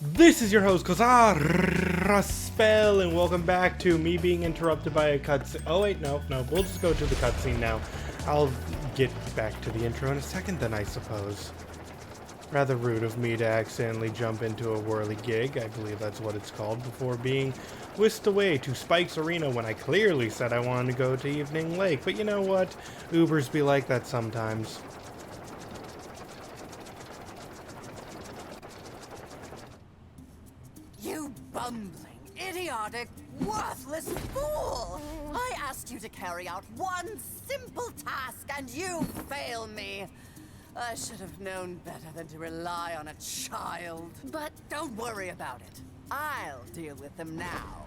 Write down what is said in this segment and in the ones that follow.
This is your host, Spell, and welcome back to me being interrupted by a cutscene. Oh wait, no, we'll just go to the cutscene now. I'll get back to the intro in a second then, I suppose. Rather rude of me to accidentally jump into a whirly gig, I believe that's what it's called, before being whisked away to Spike's Arena when I clearly said I wanted to go to Evening Lake. But you know what? Ubers be like that sometimes. You bumbling, idiotic, worthless fool! I asked you to carry out one simple task and you fail me. I should have known better than to rely on a child. But don't worry about it. I'll deal with them now.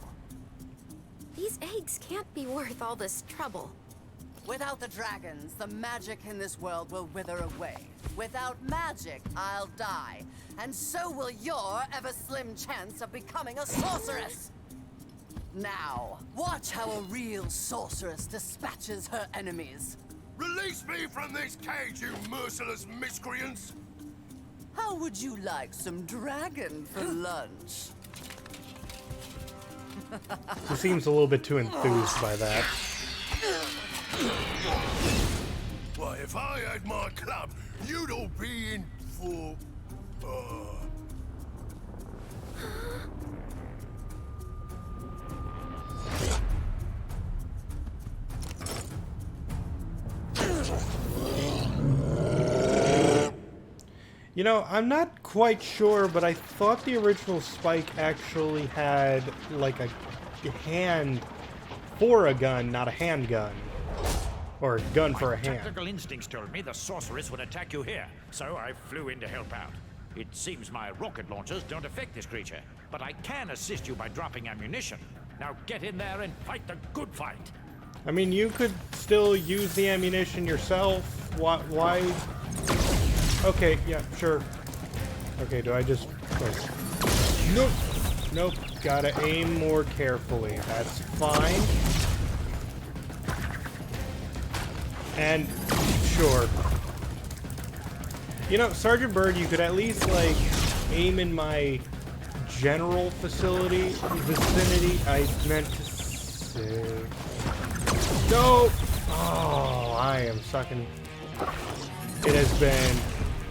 These eggs can't be worth all this trouble. Without the dragons, the magic in this world will wither away. Without magic, I'll die. And so will your ever-slim chance of becoming a sorceress. Now, watch how a real sorceress dispatches her enemies. Release me from this cage, you merciless miscreants! How would you like some dragon for lunch? He seems a little bit too enthused by that. Why, if I had my club, you'd all be in for... You know, I'm not quite sure, but I thought the original Spike actually had, like, a hand for a gun, not a handgun. Or a gun for a hand. Tactical instincts told me the sorceress would attack you here, so I flew in to help out. It seems my rocket launchers don't affect this creature, but I can assist you by dropping ammunition. Now get in there and fight the good fight. I mean, you could still use the ammunition yourself. Why? Okay, yeah, sure. Okay, do I just... Nope. Nope. Gotta aim more carefully. That's fine. And, sure. You know, Sergeant Bird, you could at least, like, aim in my general vicinity. I meant to say... Nope! Oh, I am sucking. It has been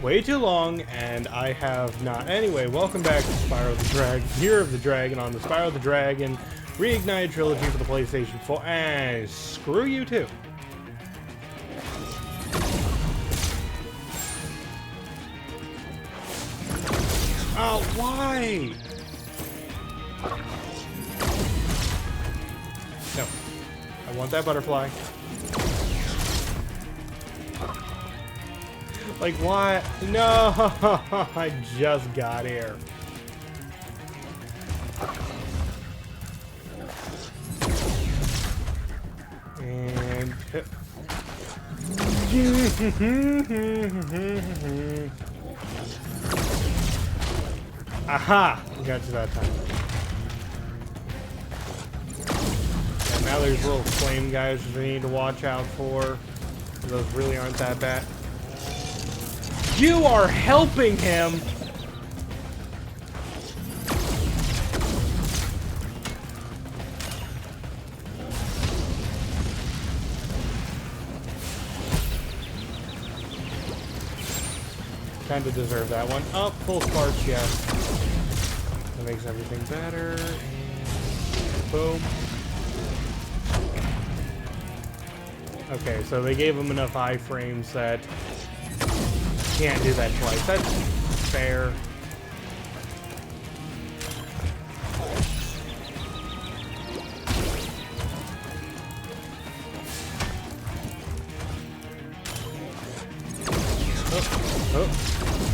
way too long, and I have not. Anyway, welcome back to Spyro the Dragon, Year of the Dragon on the Spyro the Dragon Reignited Trilogy for the PlayStation 4. And screw you too. Oh, why? No. I want that butterfly. Like, what? No! I just got here. And... Aha! Got you that time. Yeah, now there's little flame guys that we need to watch out for. Those really aren't that bad. You are helping him! Kind of deserve that one. Oh, full sparks, yes. That makes everything better. And boom. Okay, so they gave him enough iframes that can't do that twice. That's fair.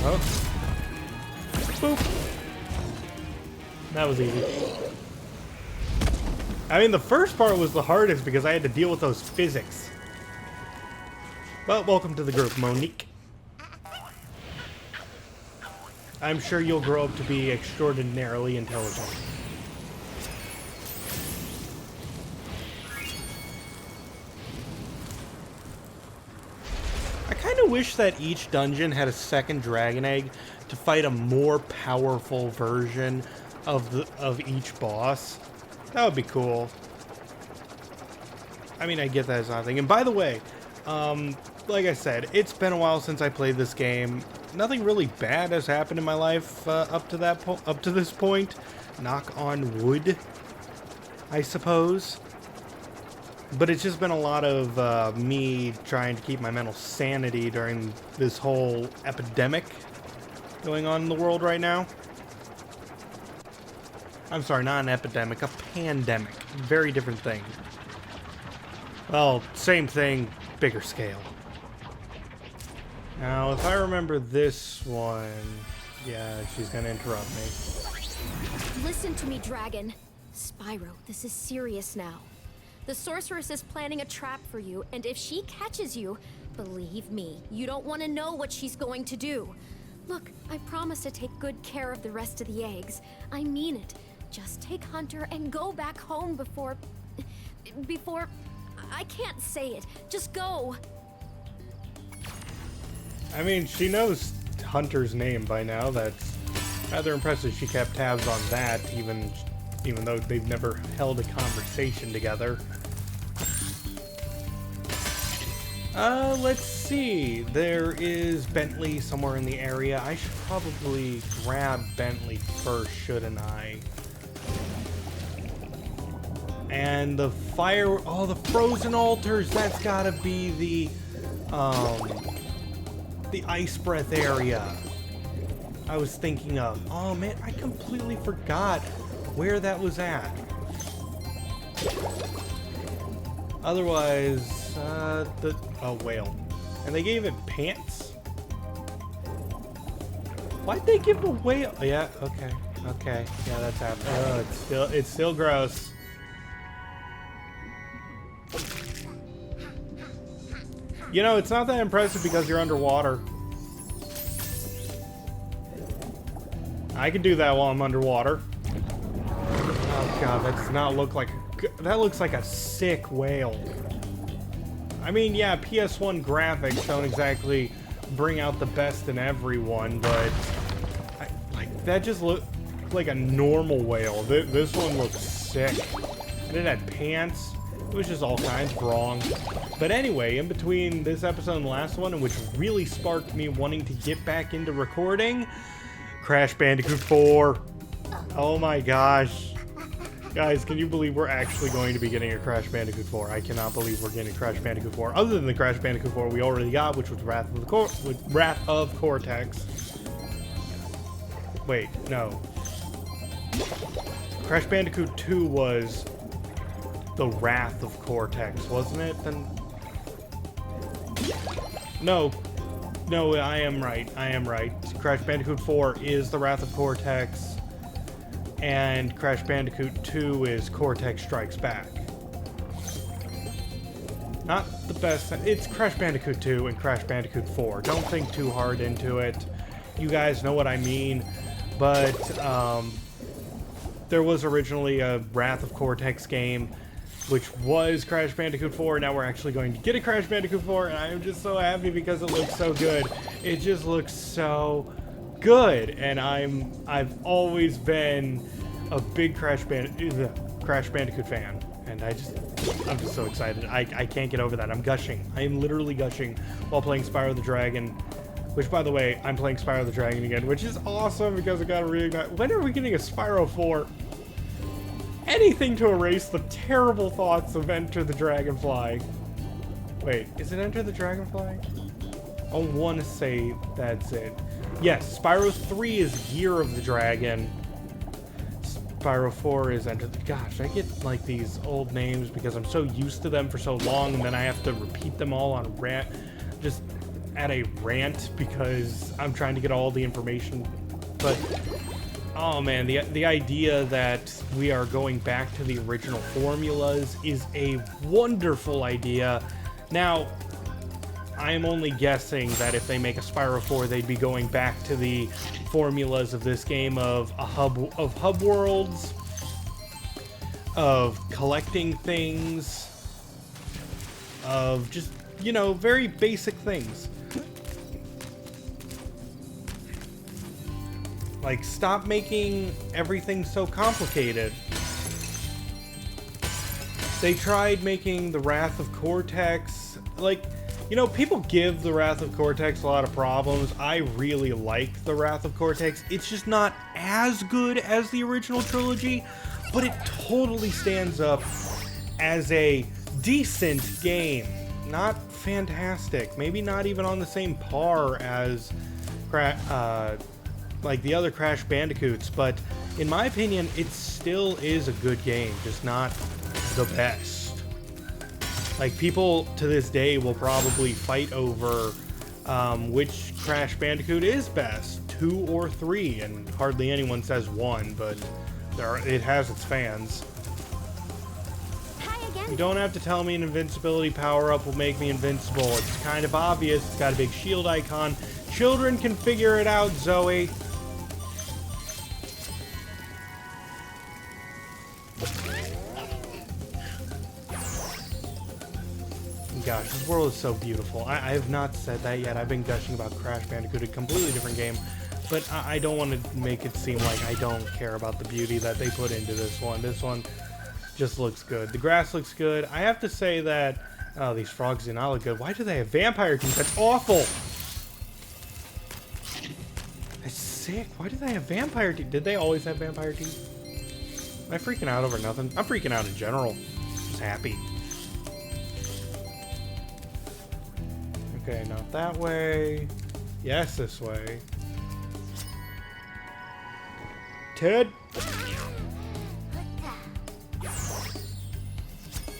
Oh. Boop. That was easy. I mean, the first part was the hardest because I had to deal with those physics. But welcome to the group, Monique. I'm sure you'll grow up to be extraordinarily intelligent. I kind of wish that each dungeon had a second dragon egg, to fight a more powerful version of each boss. That would be cool. I mean, I get that as nothing. And by the way, like I said, it's been a while since I played this game. Nothing really bad has happened in my life up to this point. Knock on wood, I suppose. But it's just been a lot of me trying to keep my mental sanity during this whole epidemic going on in the world right now. I'm sorry, not an epidemic, a pandemic. Very different thing. Well, same thing, bigger scale. Now, if I remember this one... Yeah, she's gonna interrupt me. Listen to me, Dragon. Spyro, this is serious now. The sorceress is planning a trap for you, and if she catches you, believe me, you don't want to know what she's going to do. Look, I promise to take good care of the rest of the eggs. I mean it. Just take Hunter and go back home before... I can't say it. Just go. I mean, she knows Hunter's name by now. That's rather impressive. She kept tabs on that, even though they've never held a conversation together. Let's see. There is Bentley somewhere in the area. I should probably grab Bentley first, shouldn't I? And the fire... Oh, the frozen altars! That's gotta be the ice breath area I was thinking of. Oh man, I completely forgot where that was at. Otherwise, whale. And they gave it pants? Why'd they give the whale? Yeah, okay. Okay. Yeah, that's happening. Oh, it's still gross. You know, it's not that impressive because you're underwater. I can do that while I'm underwater. Oh god, that does not look like that looks like a sick whale. I mean, yeah, PS1 graphics don't exactly bring out the best in everyone, but that just looked like a normal whale. This one looks sick. And it had pants. It was just all kinds of wrong. But anyway, in between this episode and the last one, which really sparked me wanting to get back into recording, Crash Bandicoot 4. Oh my gosh. Guys, can you believe we're actually going to be getting a Crash Bandicoot 4? I cannot believe we're getting a Crash Bandicoot 4. Other than the Crash Bandicoot 4 we already got, which was Wrath of Cortex. Wait, no. Crash Bandicoot 2 was the Wrath of Cortex, wasn't it? Then no, I am right. Crash Bandicoot 4 is the Wrath of Cortex, and Crash Bandicoot 2 is Cortex Strikes Back. Not the best. It's Crash Bandicoot 2 and Crash Bandicoot 4. Don't think too hard into it. You guys know what I mean. But there was originally a Wrath of Cortex game, which was Crash Bandicoot 4. Now we're actually going to get a Crash Bandicoot 4, and I'm just so happy because it looks so good. It just looks so good, and I've always been a big Crash Bandicoot fan, and I'm just so excited. I can't get over that. I'm gushing. I am literally gushing while playing Spyro the Dragon. Which, by the way, I'm playing Spyro the Dragon again, which is awesome because I gotta reignite. When are we getting a Spyro 4? Anything to erase the terrible thoughts of Enter the Dragonfly. Wait, is it Enter the Dragonfly? I want to say that's it. Yes, Spyro 3 is Year of the Dragon. Spyro 4 is Enter the... Gosh, I get, like, these old names because I'm so used to them for so long, and then I have to repeat them all on rant. Just... at a rant because I'm trying to get all the information. But oh man, the idea that we are going back to the original formulas is a wonderful idea. Now, I am only guessing that if they make a Spyro 4, they'd be going back to the formulas of this game of hub worlds, of collecting things, of just, you know, very basic things. Like, stop making everything so complicated. They tried making the Wrath of Cortex, like, you know, people give the Wrath of Cortex a lot of problems. I really like the Wrath of Cortex. It's just not as good as the original trilogy, but it totally stands up as a decent game. Not fantastic. Maybe not even on the same par as like the other Crash Bandicoots, but in my opinion, it still is a good game, just not the best. Like, people to this day will probably fight over which Crash Bandicoot is best, 2 or 3, and hardly anyone says 1, but it has its fans. Hi again. You don't have to tell me an invincibility power-up will make me invincible. It's kind of obvious. It's got a big shield icon. Children can figure it out, Zoe. Gosh, this world is so beautiful. I have not said that yet. I've been gushing about Crash Bandicoot, a completely different game, but I don't want to make it seem like I don't care about the beauty that they put into this one. This one just looks good. The grass looks good. I have to say that, oh, these frogs do not look good. Why do they have vampire teeth? That's awful. That's sick. Why do they have vampire teeth? Did they always have vampire teeth? Am I freaking out over nothing? I'm freaking out in general. Just happy. Okay, not that way. Yes, this way. Ted?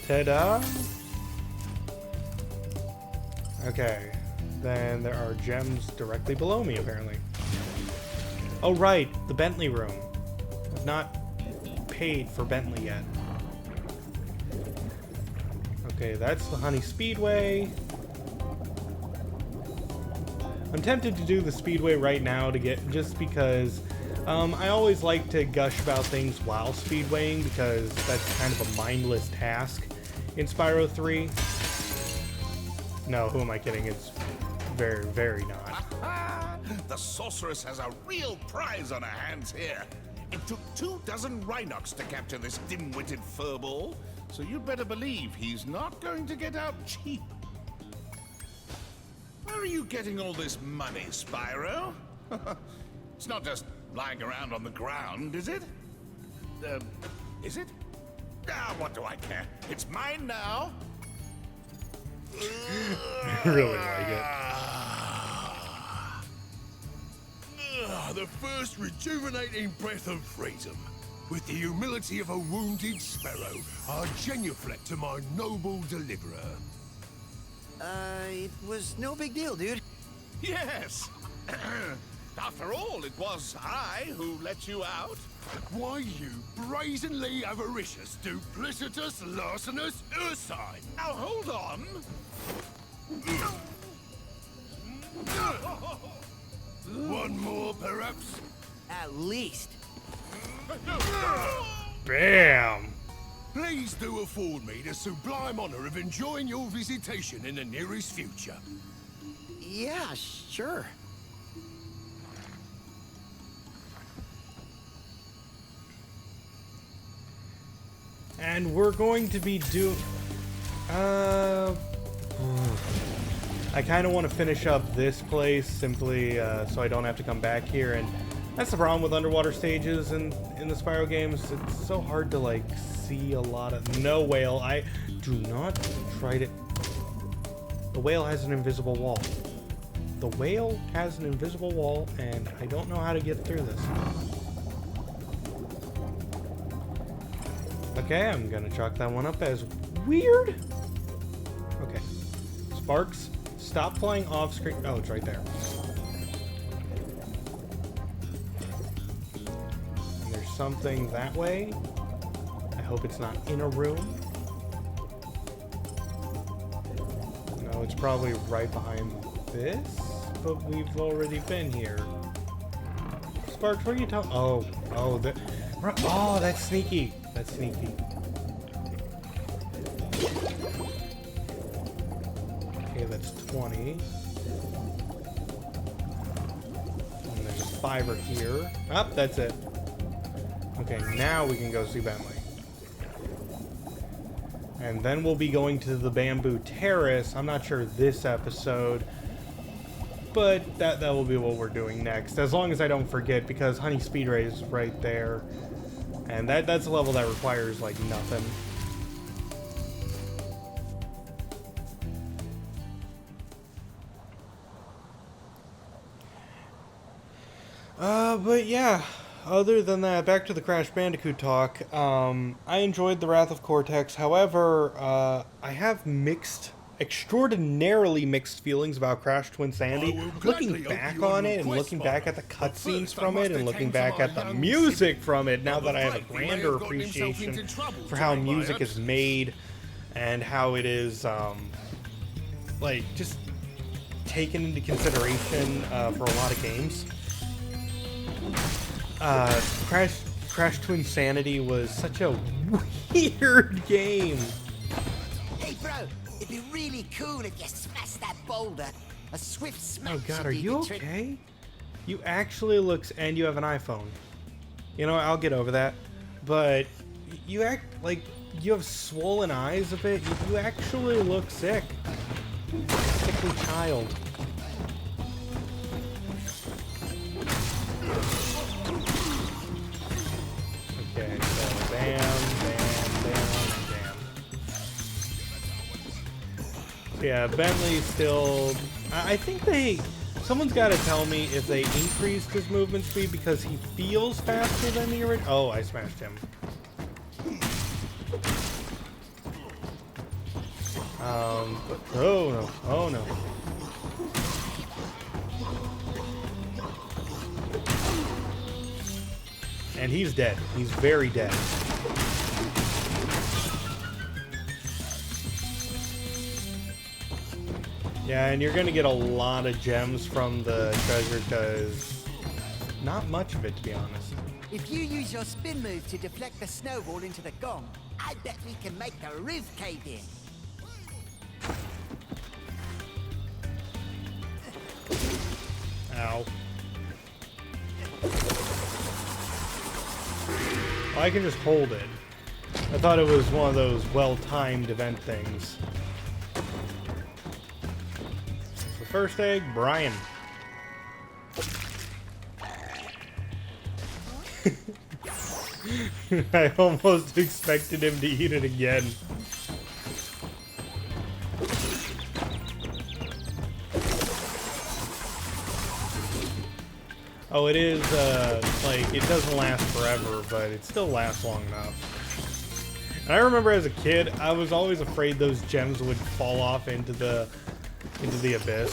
Ta-da? Okay. Then there are gems directly below me, apparently. Oh, right. The Bentley room. I've not paid for Bentley yet. Okay, that's the Honey Speedway. I'm tempted to do the Speedway right now to get, just because I always like to gush about things while speedwaying, because that's kind of a mindless task in Spyro 3. No, who am I kidding? It's very, very not. The sorceress has a real prize on her hands here. It took 24 Rhinox to capture this dim-witted furball, so you'd better believe he's not going to get out cheap. Where are you getting all this money, Spyro? It's not just lying around on the ground, is it? Is it? Ah, what do I care? It's mine now. I really like it. The first rejuvenating breath of freedom. With the humility of a wounded sparrow, I genuflect to my noble deliverer. It was no big deal, dude. Yes. After all, it was I who let you out. Why, you brazenly avaricious, duplicitous, larcenous ursine! Now hold on. One more, perhaps? At least. Bam! Please do afford me the sublime honor of enjoying your visitation in the nearest future. Yeah, sure. And we're going to be I kind of want to finish up this place simply so I don't have to come back here, and that's the problem with underwater stages in the Spyro games. It's so hard to like see a lot of... No, whale, I do not try to... The whale has an invisible wall. The whale has an invisible wall, and I don't know how to get through this. Okay, I'm gonna chalk that one up as weird. Okay. Sparks, stop playing off screen. Oh, it's right there. And there's something that way. I hope it's not in a room. No, it's probably right behind this, but we've already been here. Sparks, what are you talking? Oh, that's sneaky. That's sneaky. Okay, that's 20. And there's 5 are here. Oh, that's it. Okay, now we can go see Bentley. And then we'll be going to the Bamboo Terrace. I'm not sure this episode, but that will be what we're doing next. As long as I don't forget, because Honey Speed Ray is right there. And that's a level that requires, like, nothing. But yeah, other than that, back to the Crash Bandicoot talk. I enjoyed The Wrath of Cortex. However, I have extraordinarily mixed feelings about Crash Twinsanity. Looking back on it, and looking back at the cutscenes from it, and looking back at the music from it, now that I have a grander appreciation for how music is made, and how it is, like, just taken into consideration for a lot of games. Crash Twinsanity was such a weird game. Hey, bro, it'd be really cool if you smashed that boulder. A swift smash. Oh God, are you okay? You actually look, and you have an iPhone. You know, I'll get over that. But you act like you have swollen eyes a bit. You actually look sick. Sickly child. Okay, so bam, bam, bam, bam. Yeah, Bentley still... I think someone's got to tell me if they increased his movement speed because he feels faster than the original... Oh, I smashed him. Oh no, oh no. And he's dead. He's very dead. Yeah, and you're gonna get a lot of gems from the treasure, because not much of it, to be honest. If you use your spin move to deflect the snowball into the gong, I bet we can make the roof cave in. Ow. Oh, I can just hold it. I thought it was one of those well-timed event things. The first egg, Brian. I almost expected him to eat it again. Oh, it is, like, it doesn't last forever, but it still lasts long enough. And I remember as a kid, I was always afraid those gems would fall off into the abyss.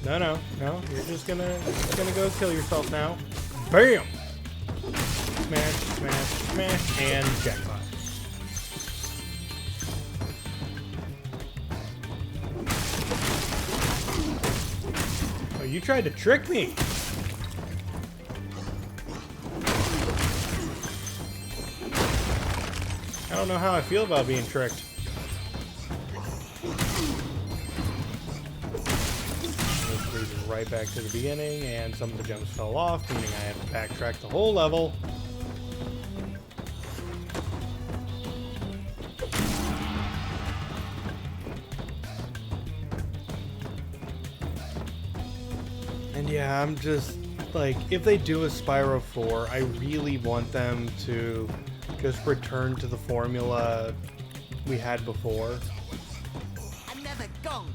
No, you're just gonna go kill yourself now. Bam! Smash, smash, smash, and jackpot. Oh, you tried to trick me! I don't know how I feel about being tricked. Right back to the beginning, and some of the gems fell off, meaning I had to backtrack the whole level. And yeah, I'm just like, if they do a Spyro 4, I really want them to just return to the formula we had before. Another gong.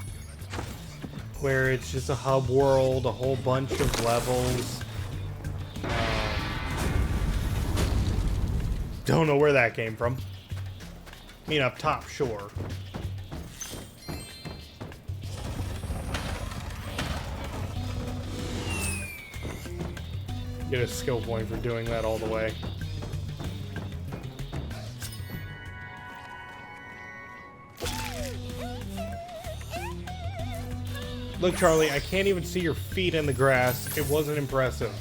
Where it's just a hub world, a whole bunch of levels. Don't know where that came from. I mean, up top, sure. Get a skill point for doing that all the way. Look, Charlie, I can't even see your feet in the grass. It wasn't impressive.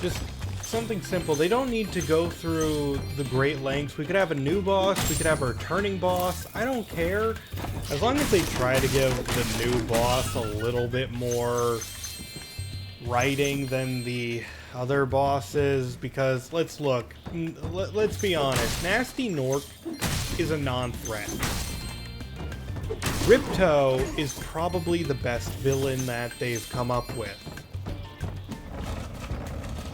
Just something simple. They don't need to go through the great lengths. We could have a new boss. We could have a returning boss. I don't care. As long as they try to give the new boss a little bit more writing than the other bosses, because let's be honest, Nasty Nork is a non-threat. Ripto is probably the best villain that they've come up with.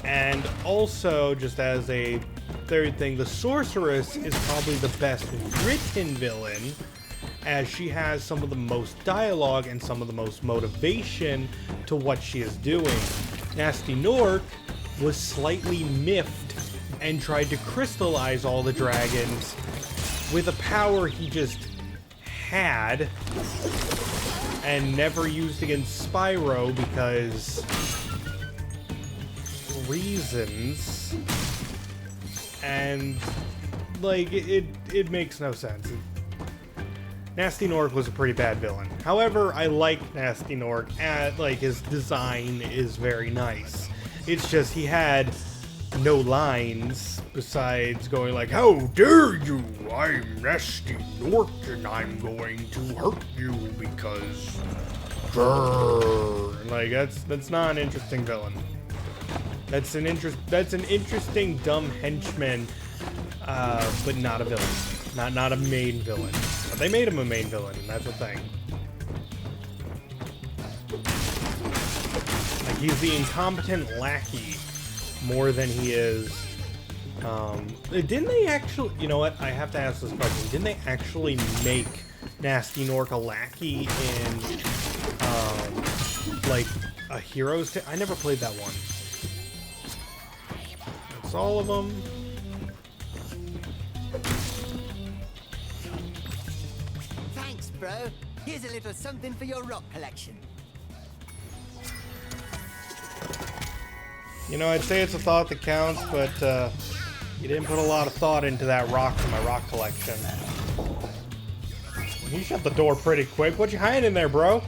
And also, just as a third thing, the Sorceress is probably the best written villain, as she has some of the most dialogue and some of the most motivation to what she is doing. Nasty Nork was slightly miffed and tried to crystallize all the dragons with a power he just had and never used against Spyro because reasons, and like it makes no sense. Nasty Nork was a pretty bad villain. However, I like Nasty Nork, and like his design is very nice. It's just he had no lines besides going like, "How dare you! I'm Nasty Nork and I'm going to hurt you because..." Like that's not an interesting villain. That's an interesting dumb henchman, but not a villain. Not a main villain. But they made him a main villain, and that's the thing. Like, he's the incompetent lackey more than he is. Didn't they actually... You know what? I have to ask this question. Didn't they actually make Nasty Nork a lackey in, like, a Heroes... I never played that one. That's all of them. Thanks, bro. Here's a little something for your rock collection. You know, I'd say it's a thought that counts, but you didn't put a lot of thought into that rock for my rock collection. You shut the door pretty quick. What you hiding in there, bro?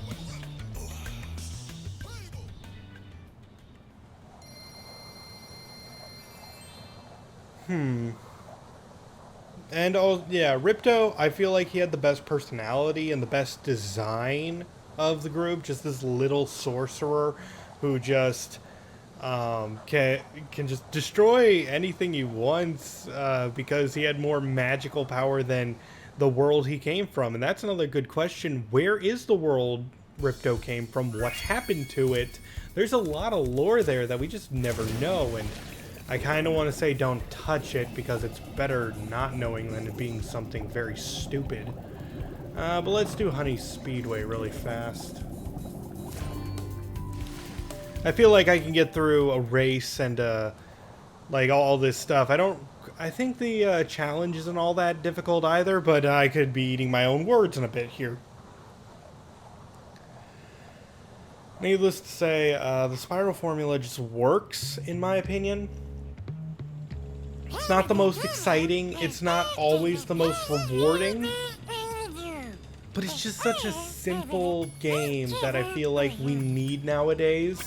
And oh yeah, Ripto, I feel like he had the best personality and the best design of the group. Just this little sorcerer who just can just destroy anything he wants because he had more magical power than the world he came from. And that's another good question. Where is the world Ripto came from? What happened to it? There's a lot of lore there that we just never know, and I kind of want to say don't touch it because it's better not knowing than it being something very stupid. But let's do Honey Speedway really fast. I feel like I can get through a race and like all this stuff. I think the challenge isn't all that difficult either, but I could be eating my own words in a bit here. Needless to say, the Spyro formula just works, in my opinion. It's not the most exciting, it's not always the most rewarding, but it's just such a simple game that I feel like we need nowadays.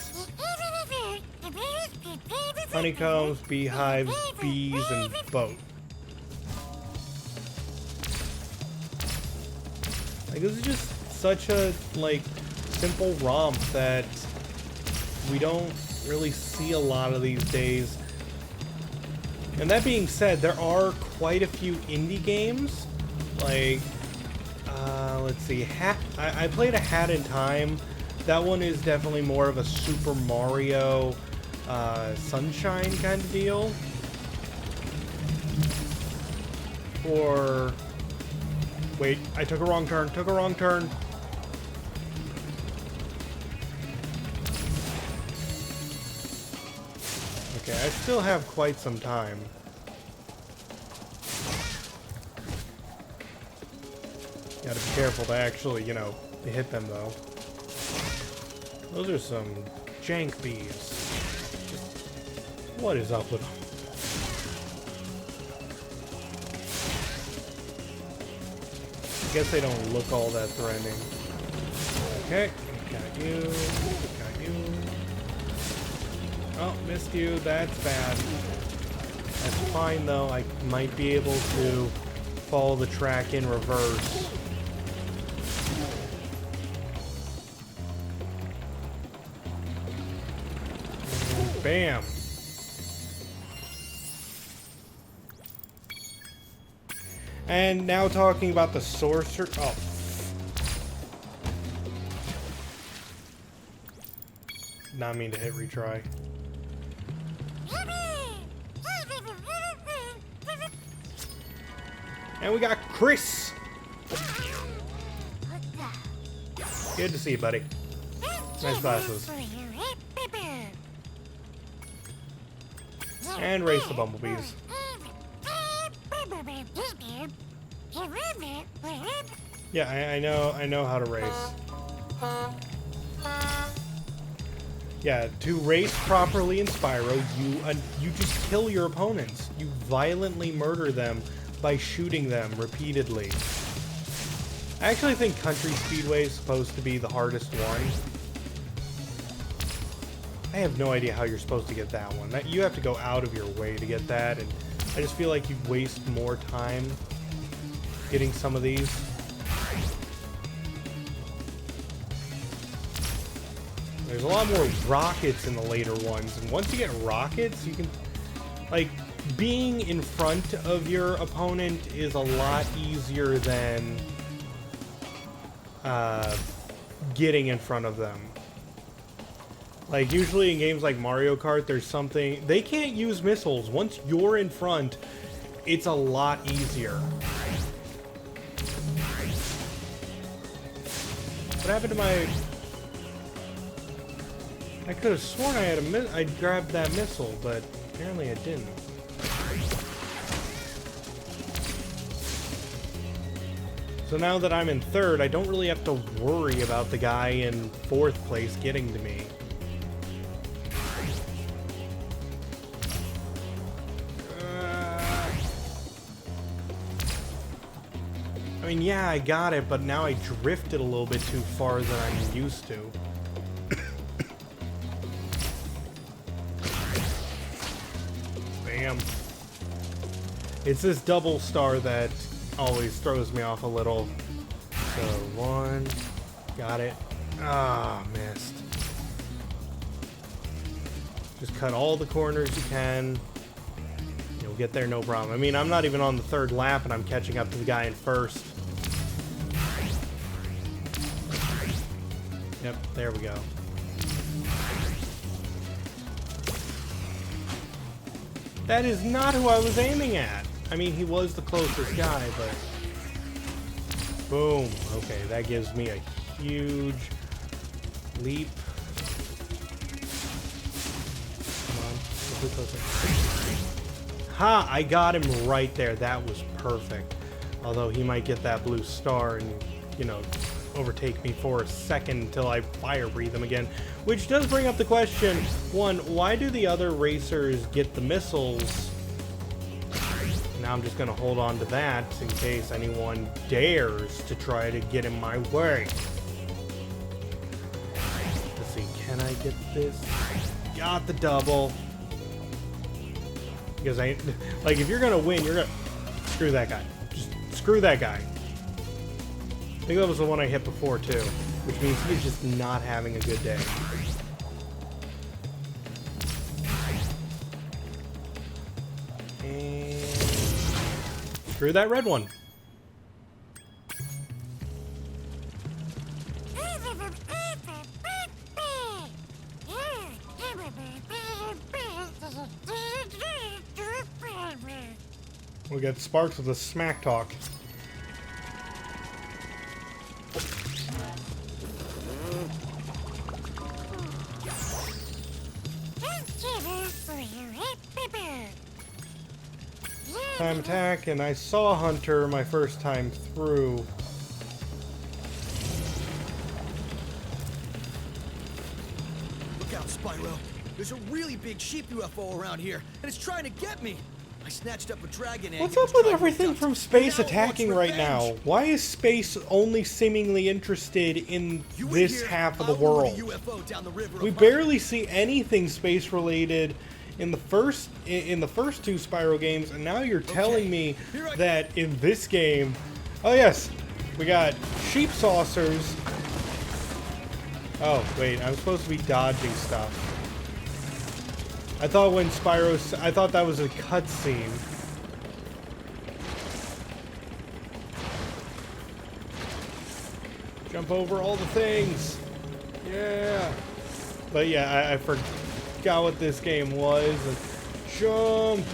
Honeycombs, beehives, bees, and boat. Like, this is just such a, like, simple romp that we don't really see a lot of these days. And that being said, there are quite a few indie games. Like, let's see, I played a Hat in Time. That one is definitely more of a Super Mario Sunshine kind of deal. Or, wait, I took a wrong turn, Okay, I still have quite some time. Gotta be careful to actually, you know, hit them though. Those are some jank bees. What is up with them? I guess they don't look all that threatening. Okay, got you, got you. Oh, missed you. That's bad. That's fine, though. I might be able to follow the track in reverse. And bam. And now talking about the sorcerer. Oh. Not mean to hit retry. And we got Chris. Good to see you, buddy. Nice glasses. And race the bumblebees. Yeah, I know how to race. Yeah, to race properly in Spyro, you just kill your opponents. You violently murder them by shooting them repeatedly. I actually think Country Speedway is supposed to be the hardest one. I have no idea how you're supposed to get that one. You have to go out of your way to get that, and I just feel like you waste more time getting some of these. There's a lot more rockets in the later ones, and once you get rockets, you can, like, being in front of your opponent is a lot easier than getting in front of them. Like, usually in games like Mario Kart, there's something... They can't use missiles. Once you're in front, it's a lot easier. What happened to my... I could have sworn I grabbed that missile, but apparently I didn't. So now that I'm in third, I don't really have to worry about the guy in fourth place getting to me. I mean, yeah, I got it, but now I drifted a little bit too far than I'm used to. Bam. It's this double star that always throws me off a little. So, one. Got it. Ah, missed. Just cut all the corners you can. You'll get there no problem. I mean, I'm not even on the third lap and I'm catching up to the guy in first. Yep, there we go. That is not who I was aiming at. I mean, he was the closest guy, but... Boom. Okay, that gives me a huge leap. Come on, a bit closer. Ha! I got him right there. That was perfect. Although he might get that blue star and, you know, overtake me for a second until I fire breathe him again. Which does bring up the question, one, why do the other racers get the missiles? Now I'm just going to hold on to that in case anyone dares to try to get in my way. Let's see, can I get this? Got the double. Because I, like, if you're going to win, you're going to... Screw that guy. Just screw that guy. I think that was the one I hit before, too. Which means he's just not having a good day. And... Screw that red one. We got Sparks with a smack talk. Time attack, and I saw Hunter my first time through. Look out, Spyro. There's a really big sheep UFO around here, and it's trying to get me. I snatched up a dragon egg. What's and up was with trying to everything abduct from it. space Now it attacking wants right now? revenge. Why is space only seemingly interested in You wait this here, half of the I'll lure world? the UFO down the river We of barely see anything space related in the first two Spyro games, and now you're telling me here I- that in this game, oh yes, we got sheep saucers. Oh wait, I'm supposed to be dodging stuff. I thought when Spyro, I thought that was a cutscene. Jump over all the things. Yeah. But yeah, I forgot what this game was. Jump.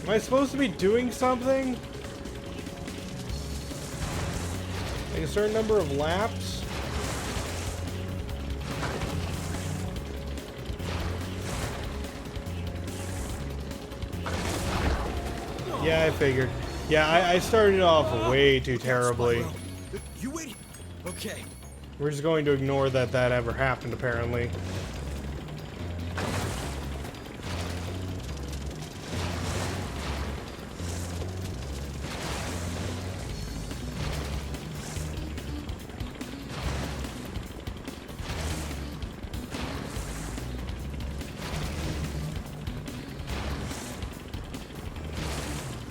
Am I supposed to be doing something? Like a certain number of laps? Yeah, I figured. Yeah, I started off way too terribly. Spyro. You wait. Okay. We're just going to ignore that ever happened, apparently.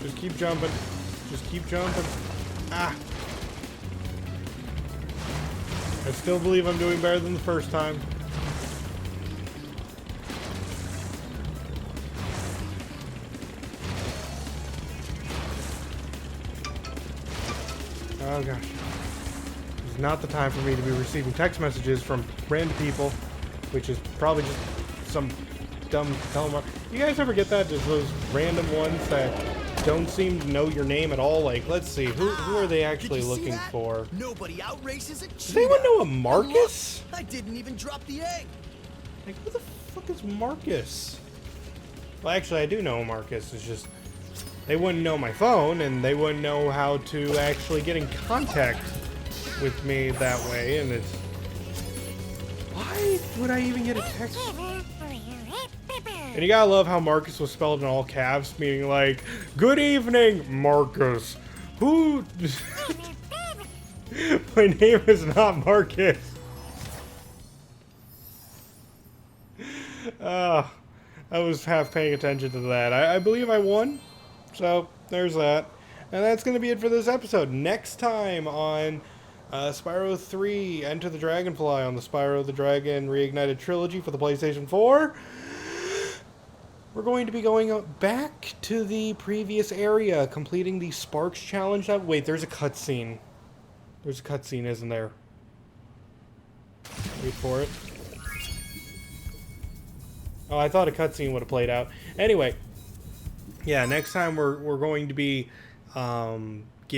Just keep jumping. Just keep jumping. Ah! I still believe I'm doing better than the first time. Oh gosh. It's not the time for me to be receiving text messages from random people, which is probably just some dumb telemark. You guys ever get that? Just those random ones that don't seem to know your name at all? Like, let's see, who are they actually Did you see looking that? for? Nobody outraces a cheetah. Does anyone know a And Marcus? look, I didn't even drop the egg. Like, who the fuck is Marcus? Well, actually, I do know Marcus. It's just they wouldn't know my phone, and they wouldn't know how to actually get in contact with me that way. And it's why would I even get a text? And you gotta love how Marcus was spelled in all caps, meaning like, "Good evening, Marcus." Who? My name is not Marcus. I was half paying attention to that. I believe I won. So, there's that. And that's going to be it for this episode. Next time on Spyro 3, Enter the Dragonfly on the Spyro the Dragon Reignited Trilogy for the PlayStation 4. We're going to be going back to the previous area, completing the Sparks Challenge. Wait, there's a cutscene. There's a cutscene, isn't there? Wait for it. Oh, I thought a cutscene would have played out. Anyway, yeah, next time we're going to be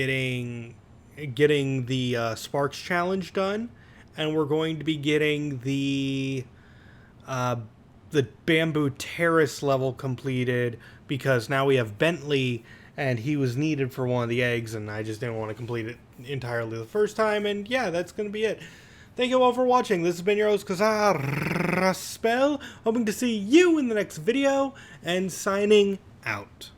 getting the Sparks Challenge done, and we're going to be getting the Bamboo Terrace level completed, because now we have Bentley, and he was needed for one of the eggs, and I just didn't want to complete it entirely the first time, and yeah, that's going to be it. Thank you all for watching. This has been your host, Spell, hoping to see you in the next video, and signing out.